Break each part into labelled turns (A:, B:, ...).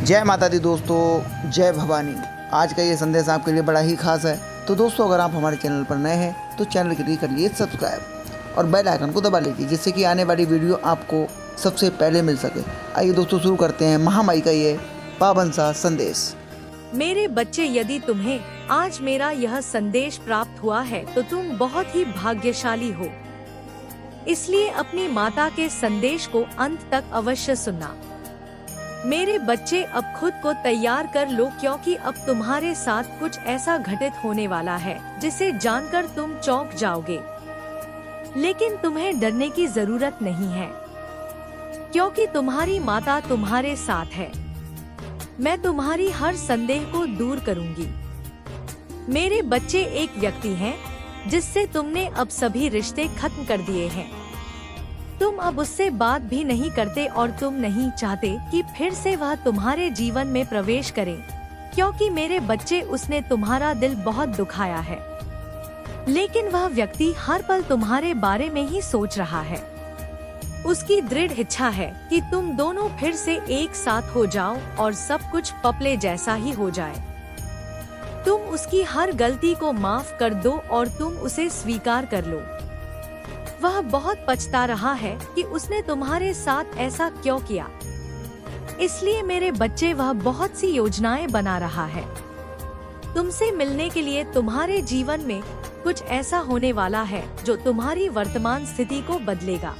A: जय माता दी दोस्तों, जय भवानी। आज का ये संदेश आपके लिए बड़ा ही खास है। तो दोस्तों, अगर आप हमारे चैनल पर नए हैं तो चैनल के लिए करिए सब्सक्राइब और बेल आइकन को दबा लीजिए, जिससे कि आने वाली वीडियो आपको सबसे पहले मिल सके। आइए दोस्तों, शुरू करते हैं महामाई का ये पावन सा संदेश।
B: मेरे बच्चे, यदि तुम्हें आज मेरा यह संदेश प्राप्त हुआ है तो तुम बहुत ही भाग्यशाली हो। इसलिए अपनी माता के संदेश को अंत तक अवश्य सुनना। मेरे बच्चे, अब खुद को तैयार कर लो, क्योंकि अब तुम्हारे साथ कुछ ऐसा घटित होने वाला है जिसे जानकर तुम चौंक जाओगे। लेकिन तुम्हें डरने की जरूरत नहीं है, क्योंकि तुम्हारी माता तुम्हारे साथ है। मैं तुम्हारी हर संदेह को दूर करूंगी। मेरे बच्चे, एक व्यक्ति हैं जिससे तुमने अब सभी रिश्ते खत्म कर दिए हैं। तुम अब उससे बात भी नहीं करते और तुम नहीं चाहते कि फिर से वह तुम्हारे जीवन में प्रवेश करे, क्योंकि मेरे बच्चे, उसने तुम्हारा दिल बहुत दुखाया है। लेकिन वह व्यक्ति हर पल तुम्हारे बारे में ही सोच रहा है। उसकी दृढ़ इच्छा है कि तुम दोनों फिर से एक साथ हो जाओ और सब कुछ पपले जैसा ही हो जाए। तुम उसकी हर गलती को माफ कर दो और तुम उसे स्वीकार कर लो। वह बहुत पछता रहा है कि उसने तुम्हारे साथ ऐसा क्यों किया। इसलिए मेरे बच्चे, वह बहुत सी योजनाएं बना रहा है। तुमसे मिलने के लिए तुम्हारे जीवन में कुछ ऐसा होने वाला है जो तुम्हारी वर्तमान स्थिति को बदलेगा।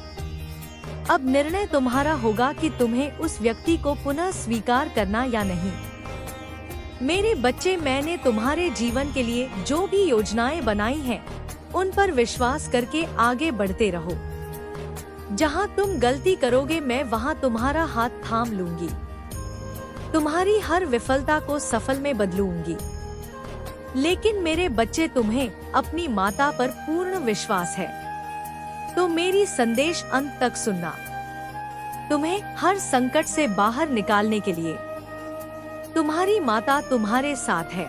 B: अब निर्णय तुम्हारा होगा कि तुम्हें उस व्यक्ति को पुनः स्वीकार करना या नहीं। मेरे बच्चे, मैंने तुम्हारे जीवन के लिए जो भी योजनाएं बनाई हैं, उन पर विश्वास करके आगे बढ़ते रहो। जहां तुम गलती करोगे, मैं वहां तुम्हारा हाथ थाम लूंगी। तुम्हारी हर विफलता को सफल में बदलूंगी। लेकिन मेरे बच्चे, तुम्हें अपनी माता पर पूर्ण विश्वास है, तो मेरी संदेश अंत तक सुनना। तुम्हें हर संकट से बाहर निकालने के लिए तुम्हारी माता तुम्हारे साथ है।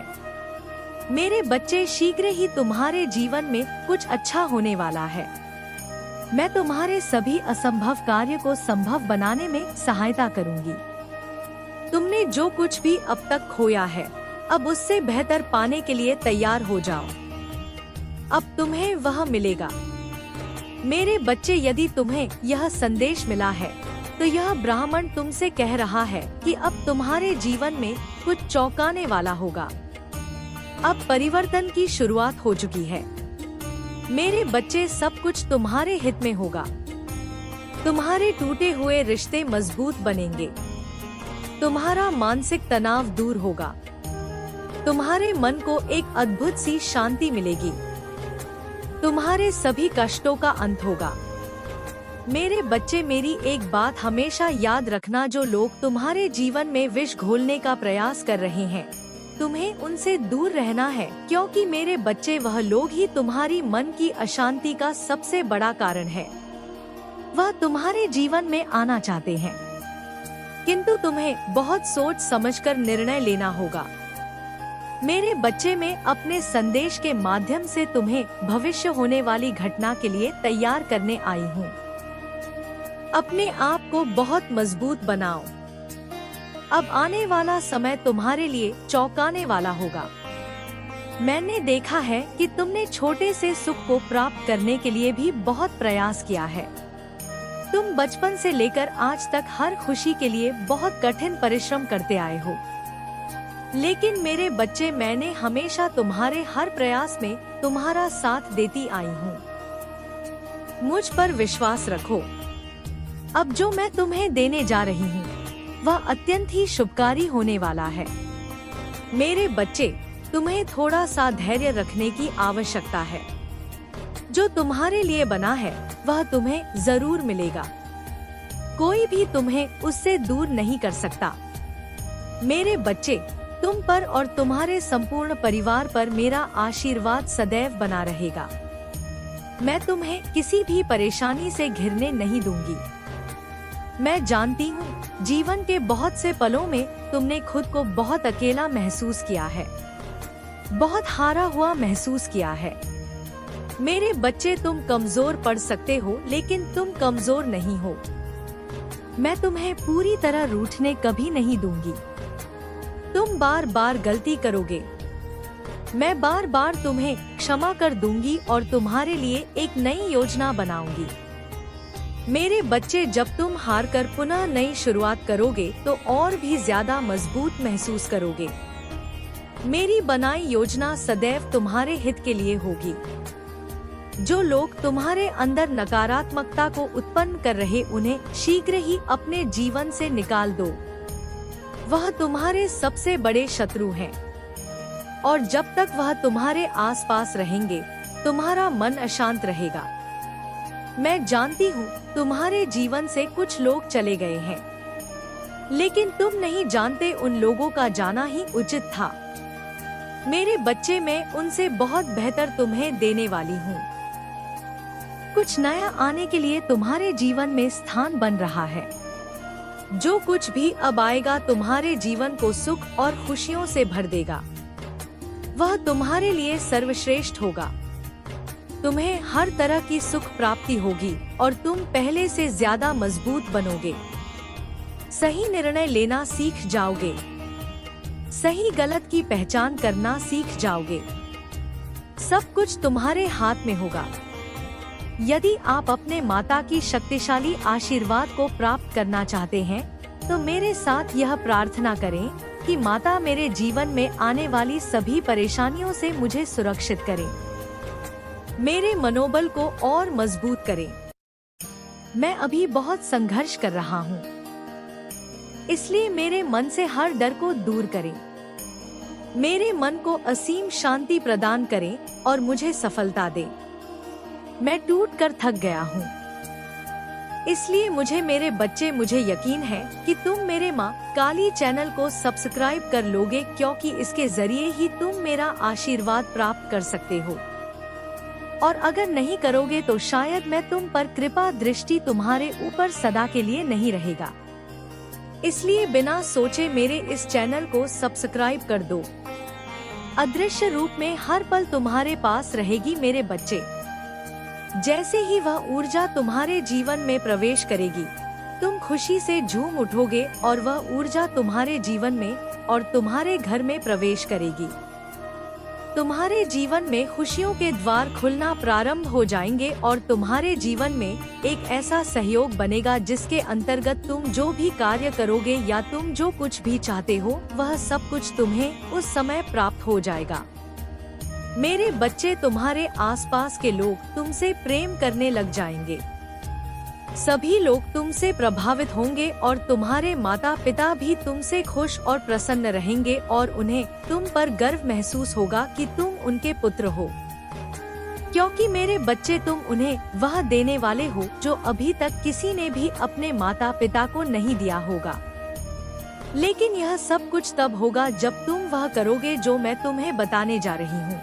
B: मेरे बच्चे, शीघ्र ही तुम्हारे जीवन में कुछ अच्छा होने वाला है। मैं तुम्हारे सभी असंभव कार्य को संभव बनाने में सहायता करूंगी। तुमने जो कुछ भी अब तक खोया है, अब उससे बेहतर पाने के लिए तैयार हो जाओ। अब तुम्हें वह मिलेगा। मेरे बच्चे, यदि तुम्हें यह संदेश मिला है तो यह ब्राह्मण तुमसे कह रहा है कि अब तुम्हारे जीवन में कुछ चौंकाने वाला होगा। अब परिवर्तन की शुरुआत हो चुकी है। मेरे बच्चे, सब कुछ तुम्हारे हित में होगा। तुम्हारे टूटे हुए रिश्ते मजबूत बनेंगे। तुम्हारा मानसिक तनाव दूर होगा। तुम्हारे मन को एक अद्भुत सी शांति मिलेगी। तुम्हारे सभी कष्टों का अंत होगा। मेरे बच्चे, मेरी एक बात हमेशा याद रखना, जो लोग तुम्हारे जीवन में विष घोलने का प्रयास कर रहे हैं, तुम्हें उनसे दूर रहना है, क्योंकि मेरे बच्चे, वह लोग ही तुम्हारी मन की अशांति का सबसे बड़ा कारण है। वह तुम्हारे जीवन में आना चाहते हैं, किंतु तुम्हें बहुत सोच समझकर निर्णय लेना होगा। मेरे बच्चे, मैं अपने संदेश के माध्यम से तुम्हें भविष्य होने वाली घटना के लिए तैयार करने आई हूँ। अपने आप को बहुत मजबूत बनाओ। अब आने वाला समय तुम्हारे लिए चौंकाने वाला होगा। मैंने देखा है कि तुमने छोटे से सुख को प्राप्त करने के लिए भी बहुत प्रयास किया है। तुम बचपन से लेकर आज तक हर खुशी के लिए बहुत कठिन परिश्रम करते आए हो। लेकिन मेरे बच्चे, मैंने हमेशा तुम्हारे हर प्रयास में तुम्हारा साथ देती आई हूँ। मुझ पर विश्वास रखो। अब जो मैं तुम्हें देने जा रही हूँ, वह अत्यंत ही शुभकारी होने वाला है। मेरे बच्चे, तुम्हें थोड़ा सा धैर्य रखने की आवश्यकता है। जो तुम्हारे लिए बना है, वह तुम्हें जरूर मिलेगा। कोई भी तुम्हें उससे दूर नहीं कर सकता। मेरे बच्चे, तुम पर और तुम्हारे संपूर्ण परिवार पर मेरा आशीर्वाद सदैव बना रहेगा। मैं तुम्हें किसी भी परेशानी से घिरने नहीं दूंगी। मैं जानती हूँ, जीवन के बहुत से पलों में तुमने खुद को बहुत अकेला महसूस किया है, बहुत हारा हुआ महसूस किया है। मेरे बच्चे, तुम कमजोर पड़ सकते हो, लेकिन तुम कमजोर नहीं हो। मैं तुम्हें पूरी तरह रूठने कभी नहीं दूंगी। तुम बार बार गलती करोगे। मैं बार बार तुम्हें क्षमा कर दूंगी और तुम्हारे लिए एक नई योजना बनाऊंगी। मेरे बच्चे, जब तुम हार कर पुनः नई शुरुआत करोगे तो और भी ज्यादा मजबूत महसूस करोगे। मेरी बनाई योजना सदैव तुम्हारे हित के लिए होगी। जो लोग तुम्हारे अंदर नकारात्मकता को उत्पन्न कर रहे, उन्हें शीघ्र ही अपने जीवन से निकाल दो। वह तुम्हारे सबसे बड़े शत्रु हैं, और जब तक वह तुम्हारे आसपास रहेंगे, तुम्हारा मन अशांत रहेगा। मैं जानती हूँ तुम्हारे जीवन से कुछ लोग चले गए हैं, लेकिन तुम नहीं जानते उन लोगों का जाना ही उचित था। मेरे बच्चे, मैं उनसे बहुत बेहतर तुम्हें देने वाली हूँ। कुछ नया आने के लिए तुम्हारे जीवन में स्थान बन रहा है। जो कुछ भी अब आएगा तुम्हारे जीवन को सुख और खुशियों से भर देगा। वह तुम्हारे लिए सर्वश्रेष्ठ होगा। तुम्हें हर तरह की सुख प्राप्ति होगी और तुम पहले से ज्यादा मजबूत बनोगे। सही निर्णय लेना सीख जाओगे। सही गलत की पहचान करना सीख जाओगे। सब कुछ तुम्हारे हाथ में होगा। यदि आप अपने माता की शक्तिशाली आशीर्वाद को प्राप्त करना चाहते हैं, तो मेरे साथ यह प्रार्थना करें कि माता मेरे जीवन में आने वाली सभी परेशानियों से मुझे सुरक्षित करें, मेरे मनोबल को और मजबूत करें। मैं अभी बहुत संघर्ष कर रहा हूँ, इसलिए मेरे मन से हर डर को दूर करें। मेरे मन को असीम शांति प्रदान करें और मुझे सफलता दें। मैं टूट कर थक गया हूँ, इसलिए मुझे यकीन है कि तुम मेरे माँ काली चैनल को सब्सक्राइब कर लोगे, क्योंकि इसके जरिए ही तुम मेरा आशीर्वाद प्राप्त कर सकते हो। और अगर नहीं करोगे तो शायद मैं तुम पर कृपा दृष्टि तुम्हारे ऊपर सदा के लिए नहीं रहेगा। इसलिए बिना सोचे मेरे इस चैनल को सब्सक्राइब कर दो। अदृश्य रूप में हर पल तुम्हारे पास रहेगी मेरे बच्चे। जैसे ही वह ऊर्जा तुम्हारे जीवन में प्रवेश करेगी, तुम खुशी से झूम उठोगे और वह ऊर्जा तुम्हारे जीवन में और तुम्हारे घर में प्रवेश करेगी। तुम्हारे जीवन में खुशियों के द्वार खुलना प्रारंभ हो जाएंगे और तुम्हारे जीवन में एक ऐसा सहयोग बनेगा जिसके अंतर्गत तुम जो भी कार्य करोगे या तुम जो कुछ भी चाहते हो, वह सब कुछ तुम्हें उस समय प्राप्त हो जाएगा। मेरे बच्चे, तुम्हारे आसपास के लोग तुमसे प्रेम करने लग जाएंगे। सभी लोग तुमसे प्रभावित होंगे और तुम्हारे माता पिता भी तुमसे खुश और प्रसन्न रहेंगे और उन्हें तुम पर गर्व महसूस होगा कि तुम उनके पुत्र हो। क्योंकि मेरे बच्चे, तुम उन्हें वह देने वाले हो जो अभी तक किसी ने भी अपने माता पिता को नहीं दिया होगा। लेकिन यह सब कुछ तब होगा जब तुम वह करोगे जो मैं तुम्हें बताने जा रही हूँ।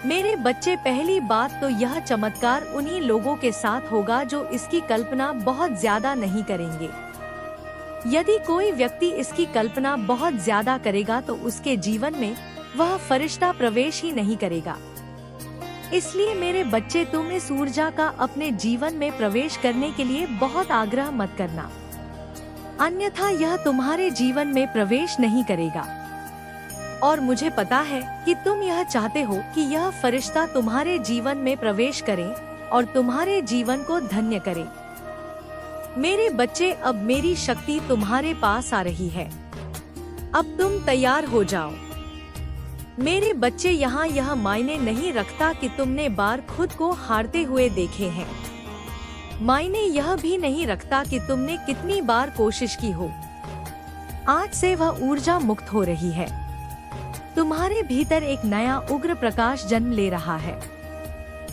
B: मेरे बच्चे, पहली बात तो यह चमत्कार उन्हीं लोगों के साथ होगा जो इसकी कल्पना बहुत ज्यादा नहीं करेंगे। यदि कोई व्यक्ति इसकी कल्पना बहुत ज्यादा करेगा तो उसके जीवन में वह फरिश्ता प्रवेश ही नहीं करेगा। इसलिए मेरे बच्चे, तुम इस ऊर्जा का अपने जीवन में प्रवेश करने के लिए बहुत आग्रह मत करना, अन्यथा यह तुम्हारे जीवन में प्रवेश नहीं करेगा। और मुझे पता है कि तुम यह चाहते हो कि यह फरिश्ता तुम्हारे जीवन में प्रवेश करे और तुम्हारे जीवन को धन्य करे। मेरे बच्चे, अब मेरी शक्ति तुम्हारे पास आ रही है। अब तुम तैयार हो जाओ। मेरे बच्चे, यहाँ यह मायने नहीं रखता कि तुमने बार खुद को हारते हुए देखे हैं। मायने यह भी नहीं रखता कि तुमने कितनी बार कोशिश की हो। आज से वह ऊर्जा मुक्त हो रही है। तुम्हारे भीतर एक नया उग्र प्रकाश जन्म ले रहा है।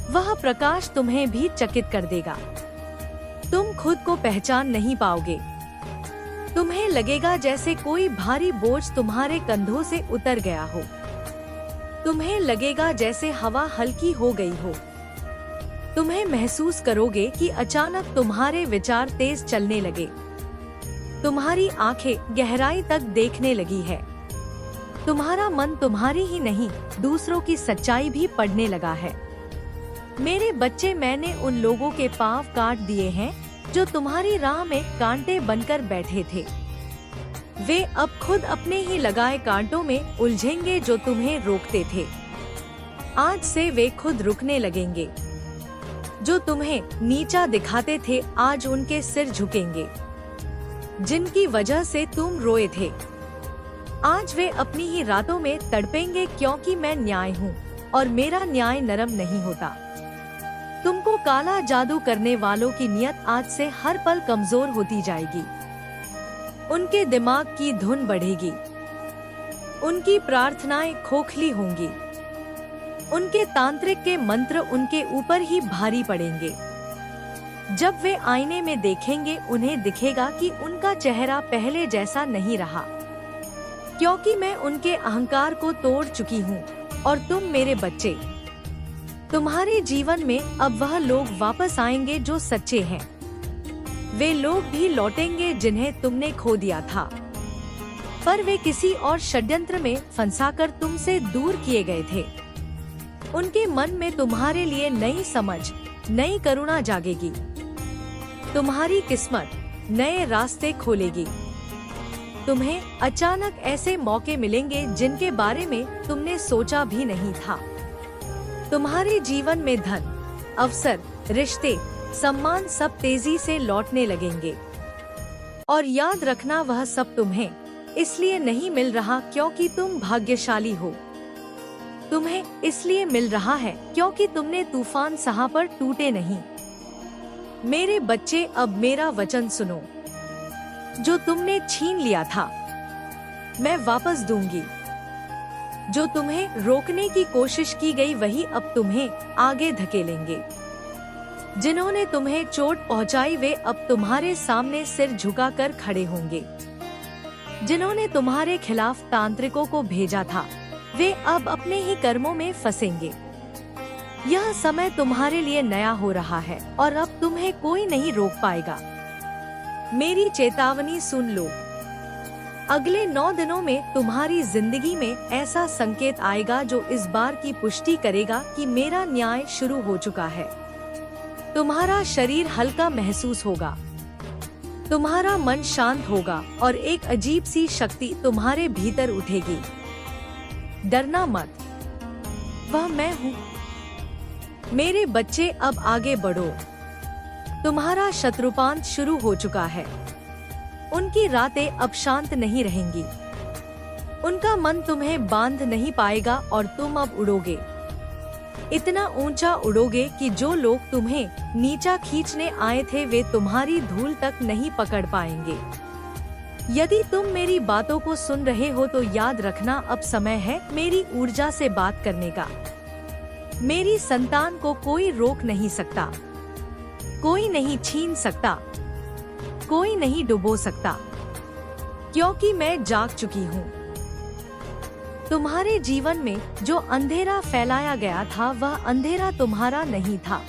B: वह प्रकाश तुम्हें भी चकित कर देगा। तुम खुद को पहचान नहीं पाओगे। तुम्हें लगेगा जैसे कोई भारी बोझ तुम्हारे कंधों से उतर गया हो। तुम्हें लगेगा जैसे हवा हल्की हो गई हो। तुम्हें महसूस करोगे कि अचानक तुम्हारे विचार तेज चलने लगे। तुम्हारी आंखें गहराई तक देखने लगी है। तुम्हारा मन तुम्हारी ही नहीं, दूसरों की सच्चाई भी पढ़ने लगा है। मेरे बच्चे, मैंने उन लोगों के पांव काट दिए हैं जो तुम्हारी राह में कांटे बनकर बैठे थे। वे अब खुद अपने ही लगाए कांटों में उलझेंगे जो तुम्हें रोकते थे। आज से वे खुद रुकने लगेंगे। जो तुम्हें नीचा दिखाते थे आज उनके सिर झुकेंगे। जिनकी वजह से तुम रोए थे आज वे अपनी ही रातों में तड़पेंगे, क्योंकि मैं न्याय हूँ और मेरा न्याय नरम नहीं होता। तुमको काला जादू करने वालों की नियत आज से हर पल कमजोर होती जाएगी। उनके दिमाग की धुन बढ़ेगी। उनकी प्रार्थनाएं खोखली होंगी। उनके तांत्रिक के मंत्र उनके ऊपर ही भारी पड़ेंगे। जब वे आईने में देखेंगे उन्हें दिखेगा कि उनका चेहरा पहले जैसा नहीं रहा, क्योंकि मैं उनके अहंकार को तोड़ चुकी हूँ। और तुम मेरे बच्चे, तुम्हारे जीवन में अब वह लोग वापस आएंगे जो सच्चे हैं। वे लोग भी लौटेंगे जिन्हें तुमने खो दिया था, पर वे किसी और षड्यंत्र में फंसाकर तुमसे दूर किए गए थे। उनके मन में तुम्हारे लिए नई समझ, नई करुणा जागेगी। तुम्हारी किस्मत नए रास्ते खोलेगी। तुम्हें अचानक ऐसे मौके मिलेंगे जिनके बारे में तुमने सोचा भी नहीं था। तुम्हारे जीवन में धन, अवसर, रिश्ते, सम्मान सब तेजी से लौटने लगेंगे। और याद रखना, वह सब तुम्हें इसलिए नहीं मिल रहा क्योंकि तुम भाग्यशाली हो। तुम्हें इसलिए मिल रहा है क्योंकि तुमने तूफान सहा पर टूटे नहीं। मेरे बच्चे, अब मेरा वचन सुनो। जो तुमने छीन लिया था मैं वापस दूंगी। जो तुम्हें रोकने की कोशिश की गई वही अब तुम्हें आगे धकेलेंगे। जिन्होंने तुम्हें चोट पहुंचाई वे अब तुम्हारे सामने सिर झुकाकर खड़े होंगे। जिन्होंने तुम्हारे खिलाफ तांत्रिकों को भेजा था वे अब अपने ही कर्मों में फंसेंगे। यह समय तुम्हारे लिए नया हो रहा है और अब तुम्हें कोई नहीं रोक पाएगा। मेरी चेतावनी सुन लो। अगले 9 दिनों में तुम्हारी जिंदगी में ऐसा संकेत आएगा जो इस बार की पुष्टि करेगा कि मेरा न्याय शुरू हो चुका है। तुम्हारा शरीर हल्का महसूस होगा। तुम्हारा मन शांत होगा और एक अजीब सी शक्ति तुम्हारे भीतर उठेगी। डरना मत, वह मैं हूँ। मेरे बच्चे, अब आगे बढ़ो। तुम्हारा शत्रुपांत शुरू हो चुका है। उनकी रातें अब शांत नहीं रहेंगी। उनका मन तुम्हें बांध नहीं पाएगा और तुम अब उड़ोगे। इतना ऊंचा उड़ोगे कि जो लोग तुम्हें नीचा खींचने आए थे वे तुम्हारी धूल तक नहीं पकड़ पाएंगे। यदि तुम मेरी बातों को सुन रहे हो तो याद रखना, अब समय है मेरी ऊर्जा से बात करने का। मेरी संतान को कोई रोक नहीं सकता, कोई नहीं छीन सकता, कोई नहीं डुबो सकता, क्योंकि मैं जाग चुकी हूँ। तुम्हारे जीवन में जो अंधेरा फैलाया गया था वह अंधेरा तुम्हारा नहीं था।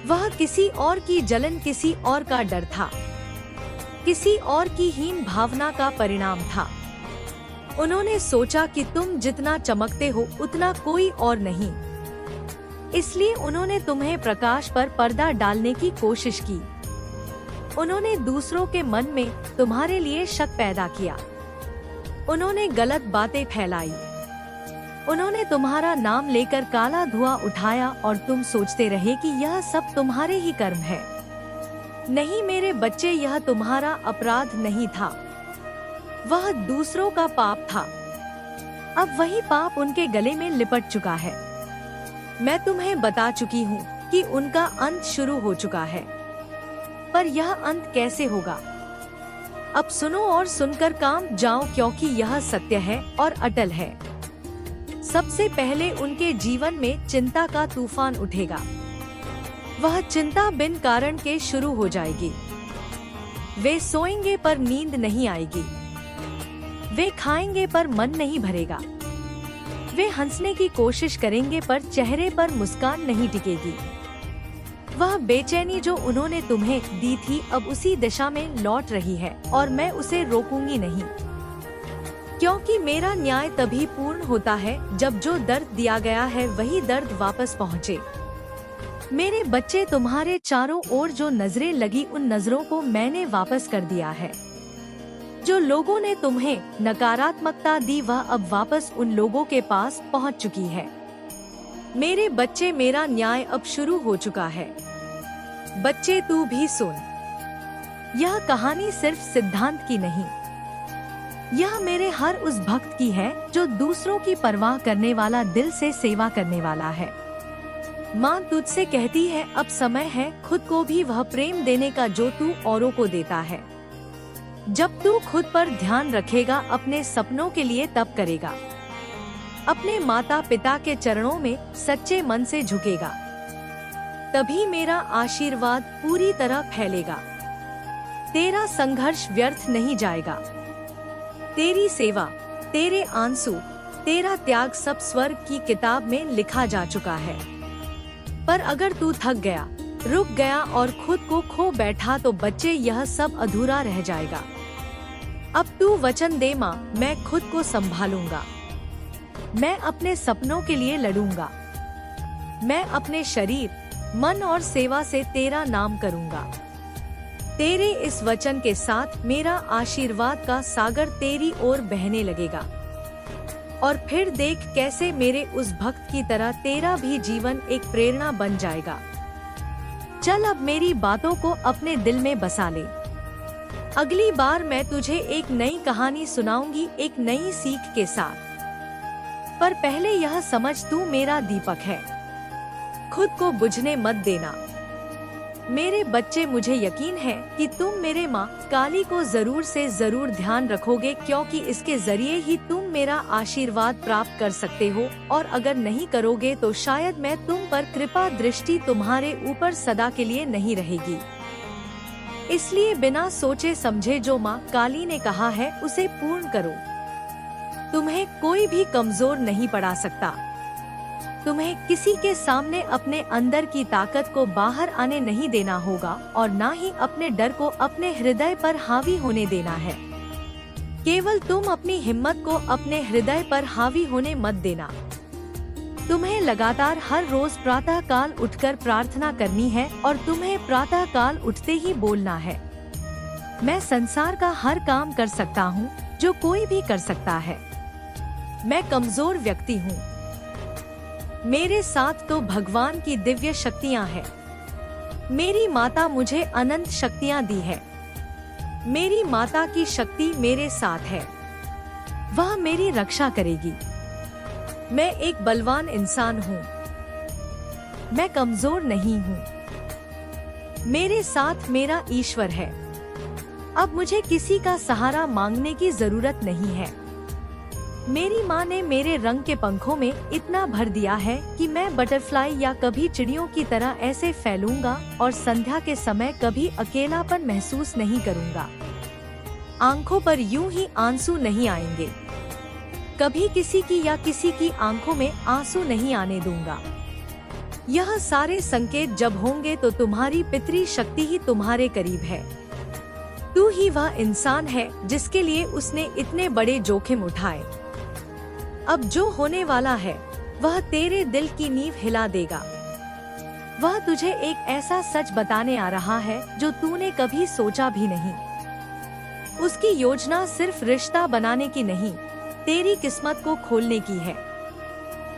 B: वह किसी और की जलन, किसी और का डर था, किसी और की हीन भावना का परिणाम था। उन्होंने सोचा कि तुम जितना चमकते हो उतना कोई और नहीं, इसलिए उन्होंने तुम्हें प्रकाश पर पर्दा डालने की कोशिश की। उन्होंने दूसरों के मन में तुम्हारे लिए शक पैदा किया। उन्होंने गलत बातें फैलाई। उन्होंने तुम्हारा नाम लेकर काला धुआं उठाया और तुम सोचते रहे कि यह सब तुम्हारे ही कर्म है। नहीं मेरे बच्चे, यह तुम्हारा अपराध नहीं था, वह दूसरों का पाप था। अब वही पाप उनके गले में लिपट चुका है। मैं तुम्हें बता चुकी हूँ कि उनका अंत शुरू हो चुका है, पर यह अंत कैसे होगा? अब सुनो और सुनकर काम जाओ, क्योंकि यह सत्य है और अटल है। सबसे पहले उनके जीवन में चिंता का तूफान उठेगा। वह चिंता बिन कारण के शुरू हो जाएगी। वे सोएंगे पर नींद नहीं आएगी। वे खाएंगे पर मन नहीं भरेगा। वे हंसने की कोशिश करेंगे पर चेहरे पर मुस्कान नहीं टिकेगी। वह बेचैनी जो उन्होंने तुम्हें दी थी अब उसी दिशा में लौट रही है और मैं उसे रोकूंगी नहीं, क्योंकि मेरा न्याय तभी पूर्ण होता है जब जो दर्द दिया गया है वही दर्द वापस पहुँचे। मेरे बच्चे, तुम्हारे चारों ओर जो नजरें लगी उन नजरों को मैंने वापस कर दिया है। जो लोगों ने तुम्हें नकारात्मकता दी वह अब वापस उन लोगों के पास पहुंच चुकी है। मेरे बच्चे, मेरा न्याय अब शुरू हो चुका है। बच्चे तू भी सुन, यह कहानी सिर्फ सिद्धांत की नहीं, यह मेरे हर उस भक्त की है जो दूसरों की परवाह करने वाला, दिल से सेवा करने वाला है। माँ तुझसे कहती है अब समय है खुद को भी वह प्रेम देने का जो तू औरों को देता है। जब तू खुद पर ध्यान रखेगा, अपने सपनों के लिए तप करेगा, अपने माता पिता के चरणों में सच्चे मन से झुकेगा, तभी मेरा आशीर्वाद पूरी तरह फैलेगा। तेरा संघर्ष व्यर्थ नहीं जाएगा। तेरी सेवा, तेरे आंसू, तेरा त्याग सब स्वर्ग की किताब में लिखा जा चुका है। पर अगर तू थक गया, रुक गया और खुद को खो बैठा तो बच्चे यह सब अधूरा रह जाएगा। अब तू वचन दे माँ, मैं खुद को संभालूंगा, मैं अपने सपनों के लिए लड़ूंगा, मैं अपने शरीर, मन और सेवा से तेरा नाम करूंगा। तेरे इस वचन के साथ मेरा आशीर्वाद का सागर तेरी ओर बहने लगेगा और फिर देख कैसे मेरे उस भक्त की तरह तेरा भी जीवन एक प्रेरणा बन जाएगा। चल अब मेरी बातों को अपने दिल में बसा ले। अगली बार मैं तुझे एक नई कहानी सुनाऊंगी, एक नई सीख के साथ। पर पहले यह समझ, तू मेरा दीपक है, खुद को बुझने मत देना। मेरे बच्चे, मुझे यकीन है कि तुम मेरे माँ काली को जरूर से जरूर ध्यान रखोगे, क्योंकि इसके जरिए ही तुम मेरा आशीर्वाद प्राप्त कर सकते हो। और अगर नहीं करोगे तो शायद मैं तुम पर कृपा दृष्टि तुम्हारे ऊपर सदा के लिए नहीं रहेगी। इसलिए बिना सोचे समझे जो माँ काली ने कहा है उसे पूर्ण करो। तुम्हें कोई भी कमजोर नहीं पड़ा सकता। तुम्हें किसी के सामने अपने अंदर की ताकत को बाहर आने नहीं देना होगा और ना ही अपने डर को अपने हृदय पर हावी होने देना है। केवल तुम अपनी हिम्मत को अपने हृदय पर हावी होने मत देना। तुम्हें लगातार हर रोज प्रातः काल उठकर प्रार्थना करनी है और तुम्हें प्रातः काल उठते ही बोलना है, मैं संसार का हर काम कर सकता हूँ जो कोई भी कर सकता है। मैं कमजोर व्यक्ति हूँ, मेरे साथ तो भगवान की दिव्य शक्तियाँ हैं। मेरी माता मुझे अनंत शक्तियाँ दी है। मेरी माता की शक्ति मेरे साथ है, वह मेरी रक्षा करेगी। मैं एक बलवान इंसान हूँ, मैं कमजोर नहीं हूँ। मेरे साथ मेरा ईश्वर है। अब मुझे किसी का सहारा मांगने की जरूरत नहीं है। मेरी माँ ने मेरे रंग के पंखों में इतना भर दिया है कि मैं बटरफ्लाई या कभी चिड़ियों की तरह ऐसे फैलूंगा और संध्या के समय कभी अकेलापन महसूस नहीं करूंगा। आंखों पर यूं ही आंसू नहीं आएंगे, कभी किसी की या किसी की आंखों में आंसू नहीं आने दूंगा। यह सारे संकेत जब होंगे तो तुम्हारी पितरी शक्ति ही तुम्हारे करीब है। तू ही वह इंसान है जिसके लिए उसने इतने बड़े जोखिम उठाए। अब जो होने वाला है वह तेरे दिल की नींव हिला देगा। वह तुझे एक ऐसा सच बताने आ रहा है जो तूने कभी सोचा भी नहीं। उसकी योजना सिर्फ रिश्ता बनाने की नहीं, तेरी किस्मत को खोलने की है।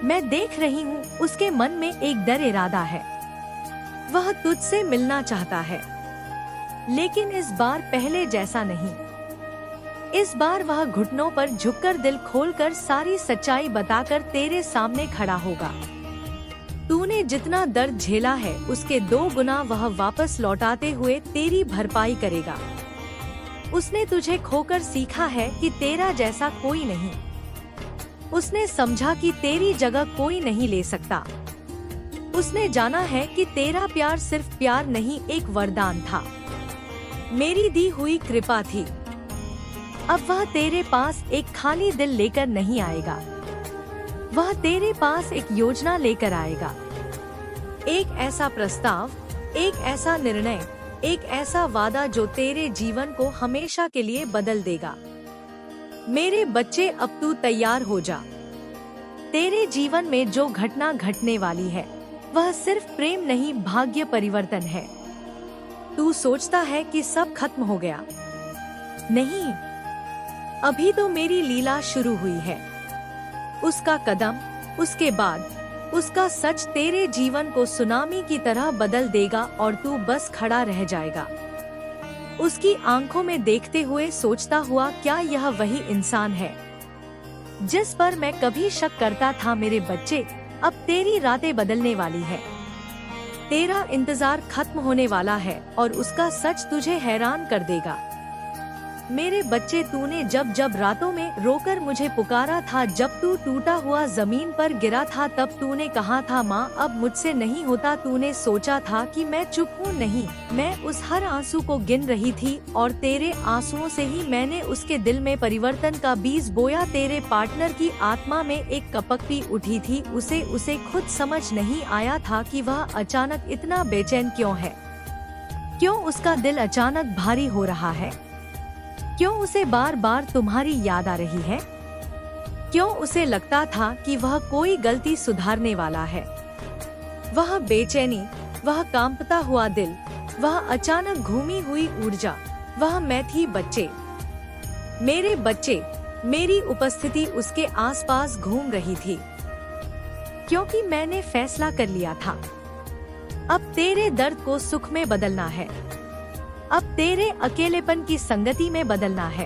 B: मैं देख रही हूँ उसके मन में एक डर इरादा है। वह तुझसे मिलना चाहता है, लेकिन इस बार पहले जैसा नहीं। इस बार वह घुटनों पर झुककर दिल खोलकर सारी सच्चाई बताकर तेरे सामने खड़ा होगा। तूने जितना दर्द झेला है उसके 2 गुना वह वापस लौटाते हुए तेरी भरपाई करेगा। उसने तुझे खोकर सीखा है कि तेरा जैसा कोई नहीं। उसने समझा कि तेरी जगह कोई नहीं ले सकता। उसने जाना है कि तेरा प्यार सिर्फ प्यार नहीं, एक वरदान था, मेरी दी हुई कृपा थी। अब वह तेरे पास एक खाली दिल लेकर नहीं आएगा, वह तेरे पास एक योजना लेकर आएगा। एक ऐसा प्रस्ताव, एक ऐसा निर्णय, एक ऐसा वादा जो तेरे जीवन को हमेशा के लिए बदल देगा। मेरे बच्चे, अब तू तैयार हो जा। तेरे जीवन में जो घटना घटने वाली है वह सिर्फ प्रेम नहीं, भाग्य परिवर्तन है। तू सोचता है कि सब खत्म हो गया, नहीं, अभी तो मेरी लीला शुरू हुई है। उसका कदम, उसके बाद उसका सच तेरे जीवन को सुनामी की तरह बदल देगा और तू बस खड़ा रह जाएगा, उसकी आंखों में देखते हुए सोचता हुआ, क्या यह वही इंसान है जिस पर मैं कभी शक करता था। मेरे बच्चे, अब तेरी रातें बदलने वाली है। तेरा इंतजार खत्म होने वाला है और उसका सच तुझे हैरान कर देगा। मेरे बच्चे, तूने जब जब रातों में रोकर मुझे पुकारा था, जब तू टूटा हुआ जमीन पर गिरा था, तब तूने कहा था, माँ अब मुझसे नहीं होता। तूने सोचा था कि मैं चुप हूँ, नहीं, मैं उस हर आंसू को गिन रही थी और तेरे आंसुओं से ही मैंने उसके दिल में परिवर्तन का बीज बोया। तेरे पार्टनर की आत्मा में एक कपक भी उठी थी। उसे खुद समझ नहीं आया था कि वह अचानक इतना बेचैन क्यों है, क्यों उसका दिल अचानक भारी हो रहा है, क्यों उसे बार बार तुम्हारी याद आ रही है, क्यों उसे लगता था कि वह कोई गलती सुधारने वाला है। वह बेचैनी, वह कांपता हुआ दिल, वह अचानक घूमी हुई ऊर्जा, वह मैं थी। बच्चे, मेरे बच्चे, मेरी उपस्थिति उसके आसपास घूम रही थी, क्योंकि मैंने फैसला कर लिया था, अब तेरे दर्द को सुख में बदलना है, अब तेरे अकेलेपन की संगति में बदलना है,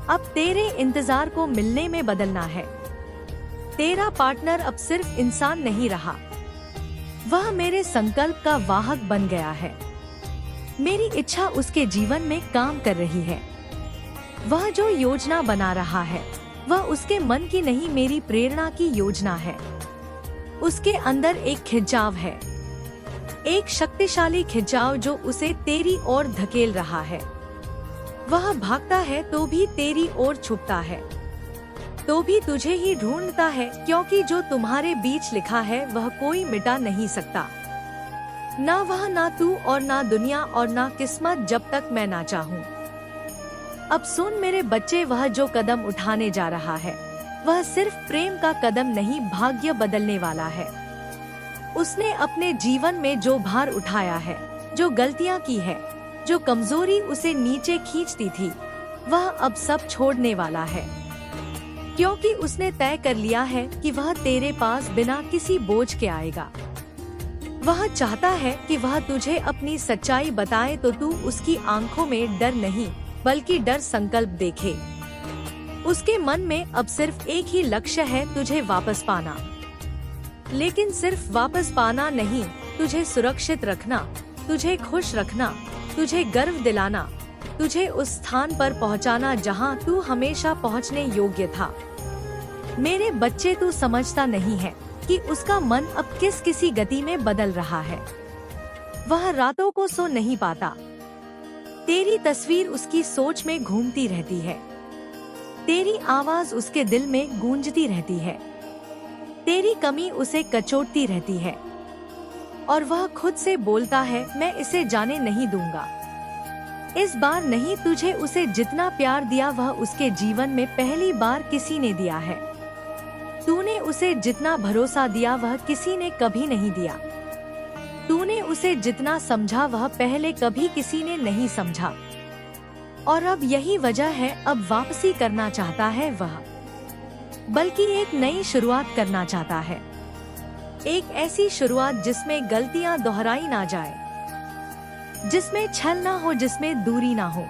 B: अब तेरे इंतजार को मिलने में बदलना है। तेरा पार्टनर अब सिर्फ इंसान नहीं रहा, वह मेरे संकल्प का वाहक बन गया है। मेरी इच्छा उसके जीवन में काम कर रही है। वह जो योजना बना रहा है, वह उसके मन की नहीं, मेरी प्रेरणा की योजना है। उसके अंदर एक खिंचाव है, एक शक्तिशाली खिंचाव जो उसे तेरी ओर धकेल रहा है। वह भागता है तो भी तेरी ओर छुपता है, तो भी तुझे ही ढूंढता है, क्योंकि जो तुम्हारे बीच लिखा है वह कोई मिटा नहीं सकता। ना वह, ना तू और ना दुनिया और ना किस्मत, जब तक मैं ना चाहूं। अब सुन मेरे बच्चे, वह जो कदम उठाने जा रहा है, वह सिर्फ प्रेम का कदम नहीं, भाग्य बदलने वाला है। उसने अपने जीवन में जो भार उठाया है, जो गलतियां की है, जो कमजोरी उसे नीचे खींचती थी, वह अब सब छोड़ने वाला है, क्योंकि उसने तय कर लिया है कि वह तेरे पास बिना किसी बोझ के आएगा। वह चाहता है कि वह तुझे अपनी सच्चाई बताए तो तू उसकी आंखों में डर नहीं बल्कि डर संकल्प देखे। उसके मन में अब सिर्फ एक ही लक्ष्य है, तुझे वापस पाना। लेकिन सिर्फ वापस पाना नहीं, तुझे सुरक्षित रखना, तुझे खुश रखना, तुझे गर्व दिलाना, तुझे उस स्थान पर पहुंचाना जहां तू हमेशा पहुंचने योग्य था। मेरे बच्चे, तू समझता नहीं है कि उसका मन अब किसी गति में बदल रहा है। वह रातों को सो नहीं पाता। तेरी तस्वीर उसकी सोच में घूमती रहती है, तेरी आवाज उसके दिल में गूंजती रहती है, तेरी कमी उसे कचोटती रहती है और वह खुद से बोलता है, मैं इसे जाने नहीं दूंगा। इस बार नहीं, तुझे उसे जितना प्यार दिया वह उसके जीवन में पहली बार किसी ने दिया है। तूने उसे जितना भरोसा दिया वह किसी ने कभी नहीं दिया। तूने उसे जितना समझा वह पहले कभी किसी ने नहीं समझा। और अब यही वजह है, अब वापसी करना चाहता है वह, बल्कि एक नई शुरुआत करना चाहता है। एक ऐसी शुरुआत जिसमें गलतियां दोहराई ना जाए, जिसमें छल ना हो, जिसमें दूरी ना हो,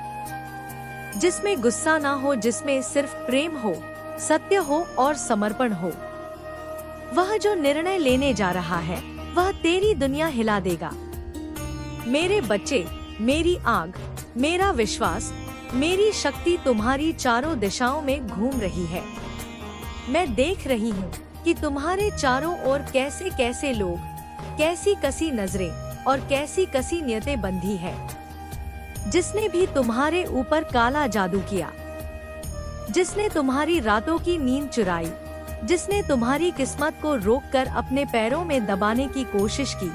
B: जिसमें गुस्सा ना हो, जिसमें सिर्फ प्रेम हो, सत्य हो और समर्पण हो। वह जो निर्णय लेने जा रहा है वह तेरी दुनिया हिला देगा। मेरे बच्चे, मेरी आग, मेरा विश्वास, मेरी शक्ति तुम्हारी चारों दिशाओं में घूम रही है। मैं देख रही हूँ कि तुम्हारे चारों ओर कैसे कैसे लोग, कैसी कसी नजरें और कैसी कसी नियतें बंधी है। जिसने भी तुम्हारे ऊपर काला जादू किया, जिसने तुम्हारी रातों की नींद चुराई, जिसने तुम्हारी किस्मत को रोककर अपने पैरों में दबाने की कोशिश की,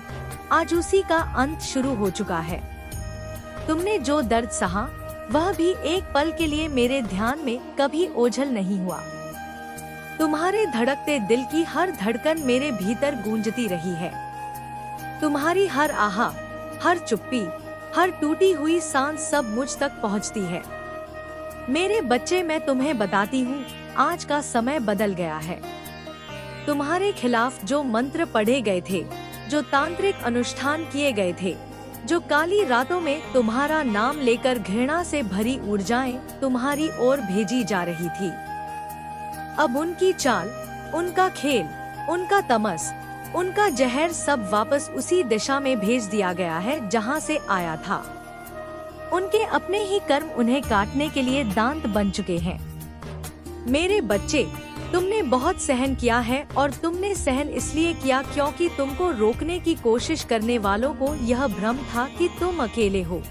B: आज उसी का अंत शुरू हो चुका है। तुमने जो दर्द सहा वह भी एक पल के लिए मेरे ध्यान में कभी ओझल नहीं हुआ। तुम्हारे धड़कते दिल की हर धड़कन मेरे भीतर गूंजती रही है। तुम्हारी हर आहा, हर चुप्पी, हर टूटी हुई सांस सब मुझ तक पहुंचती है। मेरे बच्चे, मैं तुम्हें बताती हूँ, आज का समय बदल गया है। तुम्हारे खिलाफ जो मंत्र पढ़े गए थे, जो तांत्रिक अनुष्ठान किए गए थे, जो काली रातों में तुम्हारा नाम लेकर घृणा से भरी ऊर्जाएं तुम्हारी ओर भेजी जा रही थी, अब उनकी चाल, उनका खेल, उनका तमस, उनका जहर सब वापस उसी दिशा में भेज दिया गया है जहां से आया था। उनके अपने ही कर्म उन्हें काटने के लिए दांत बन चुके हैं। मेरे बच्चे, तुमने बहुत सहन किया है, और तुमने सहन इसलिए किया क्योंकि तुमको रोकने की कोशिश करने वालों को यह भ्रम था कि तुम अकेले हो।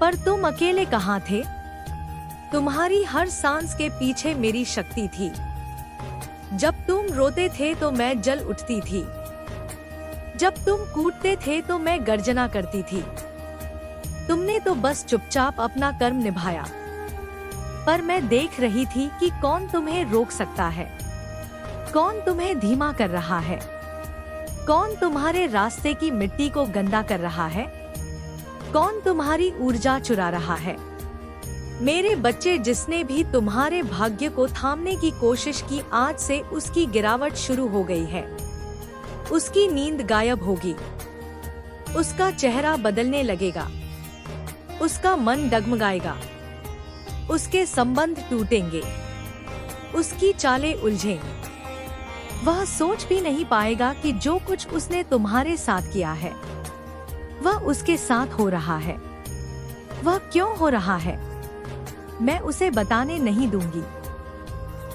B: पर तुम अकेले कहाँ थे? तुम्हारी हर सांस के पीछे मेरी शक्ति थी। जब तुम रोते थे तो मैं जल उठती थी, जब तुम कूदते थे तो मैं गर्जना करती थी। तुमने तो बस चुपचाप अपना कर्म निभाया, पर मैं देख रही थी कि कौन तुम्हें रोक सकता है, कौन तुम्हें धीमा कर रहा है, कौन तुम्हारे रास्ते की मिट्टी को गंदा कर रहा है, कौन तुम्हारी ऊर्जा चुरा रहा है। मेरे बच्चे, जिसने भी तुम्हारे भाग्य को थामने की कोशिश की, आज से उसकी गिरावट शुरू हो गई है। उसकी नींद गायब होगी, उसका चेहरा बदलने लगेगा, उसका मन डगमगाएगा, उसके संबंध टूटेंगे, उसकी चालें उलझेंगी। वह सोच भी नहीं पाएगा कि जो कुछ उसने तुम्हारे साथ किया है वह उसके साथ हो रहा है। वह क्यों हो रहा है, मैं उसे बताने नहीं दूंगी।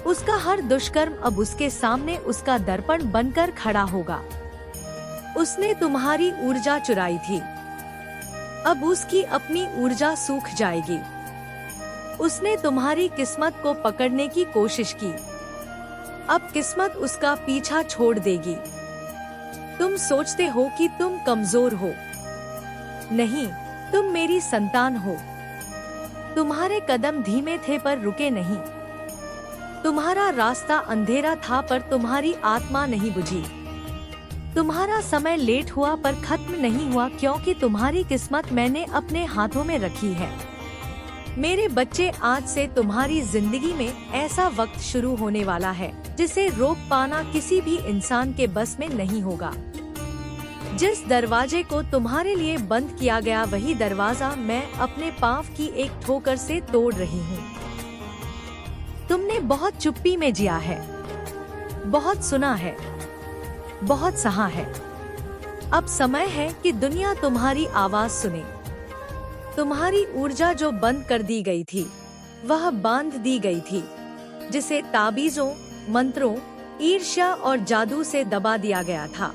B: उसका हर दुष्कर्म अब उसके सामने उसका दर्पण बनकर खड़ा होगा। उसने तुम्हारी ऊर्जा चुराई थी, अब उसकी अपनी ऊर्जा सूख जाएगी। उसने तुम्हारी किस्मत को पकड़ने की कोशिश की, अब किस्मत उसका पीछा छोड़ देगी। तुम सोचते हो कि तुम कमजोर हो, नहीं, तुम मेरी संतान हो। तुम्हारे कदम धीमे थे पर रुके नहीं, तुम्हारा रास्ता अंधेरा था पर तुम्हारी आत्मा नहीं बुझी। तुम्हारा समय लेट हुआ पर खत्म नहीं हुआ, क्योंकि तुम्हारी किस्मत मैंने अपने हाथों में रखी है। मेरे बच्चे, आज से तुम्हारी जिंदगी में ऐसा वक्त शुरू होने वाला है जिसे रोक पाना किसी भी इंसान के बस में नहीं होगा। जिस दरवाजे को तुम्हारे लिए बंद किया गया, वही दरवाजा मैं अपने पांव की एक ठोकर से तोड़ रही हूँ। तुमने बहुत चुप्पी में जिया है, बहुत सुना है, बहुत सहा है। अब समय है कि दुनिया तुम्हारी आवाज सुने। तुम्हारी ऊर्जा जो बंद कर दी गई थी, वह बांध दी गई थी, जिसे ताबीजों, मंत्रों, ईर्ष्या और जादू से दबा दिया गया था।